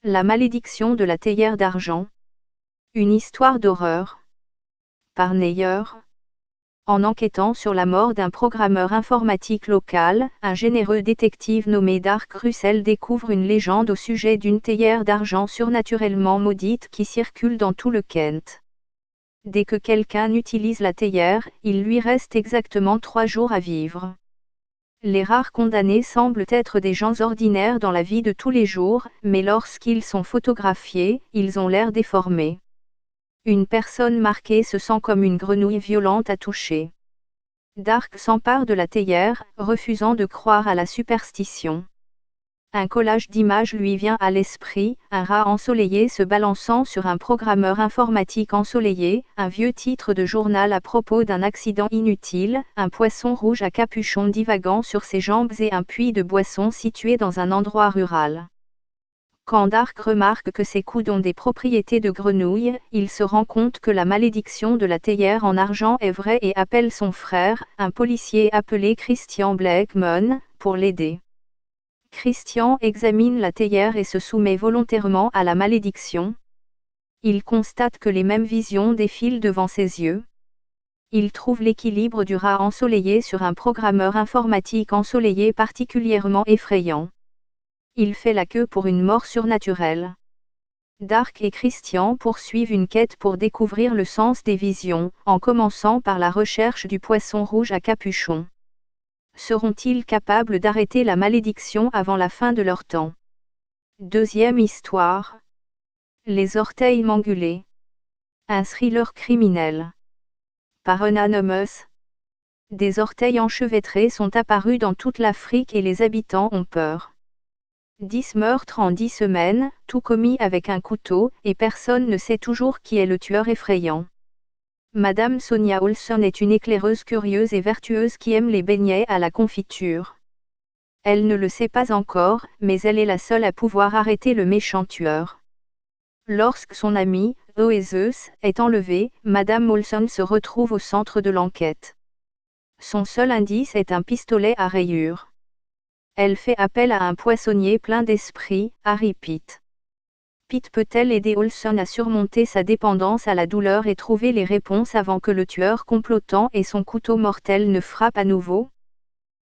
La malédiction de la théière d'argent. Une histoire d'horreur. Par Neyer. En enquêtant sur la mort d'un programmeur informatique local, un généreux détective nommé Dark Russell découvre une légende au sujet d'une théière d'argent surnaturellement maudite qui circule dans tout le Kent. Dès que quelqu'un utilise la théière, il lui reste exactement 3 jours à vivre. Les rares condamnés semblent être des gens ordinaires dans la vie de tous les jours, mais lorsqu'ils sont photographiés, ils ont l'air déformés. Une personne marquée se sent comme une grenouille violente à toucher. Dark s'empare de la théière, refusant de croire à la superstition. Un collage d'images lui vient à l'esprit, un rat ensoleillé se balançant sur un programmeur informatique ensoleillé, un vieux titre de journal à propos d'un accident inutile, un poisson rouge à capuchon divagant sur ses jambes et un puits de boisson situé dans un endroit rural. Quand Dark remarque que ces coudes ont des propriétés de grenouille, il se rend compte que la malédiction de la théière en argent est vraie et appelle son frère, un policier appelé Christian Blackmon, pour l'aider. Christian examine la théière et se soumet volontairement à la malédiction. Il constate que les mêmes visions défilent devant ses yeux. Il trouve l'équilibre du rat ensoleillé sur un programmeur informatique ensoleillé particulièrement effrayant. Il fait la queue pour une mort surnaturelle. Dark et Christian poursuivent une quête pour découvrir le sens des visions, en commençant par la recherche du poisson rouge à capuchon. Seront-ils capables d'arrêter la malédiction avant la fin de leur temps? Deuxième histoire. Les orteils mangulés. Un thriller criminel. Par Anonymous. Des orteils enchevêtrés sont apparus dans toute l'Afrique et les habitants ont peur. 10 meurtres en 10 semaines, tout commis avec un couteau, et personne ne sait toujours qui est le tueur effrayant. Madame Sonia Olson est une éclaireuse curieuse et vertueuse qui aime les beignets à la confiture. Elle ne le sait pas encore, mais elle est la seule à pouvoir arrêter le méchant tueur. Lorsque son ami, Oezeus, est enlevé, Madame Olson se retrouve au centre de l'enquête. Son seul indice est un pistolet à rayures. Elle fait appel à un poissonnier plein d'esprit, Harry Pitt. Pitt peut-elle aider Olson à surmonter sa dépendance à la douleur et trouver les réponses avant que le tueur complotant et son couteau mortel ne frappent à nouveau?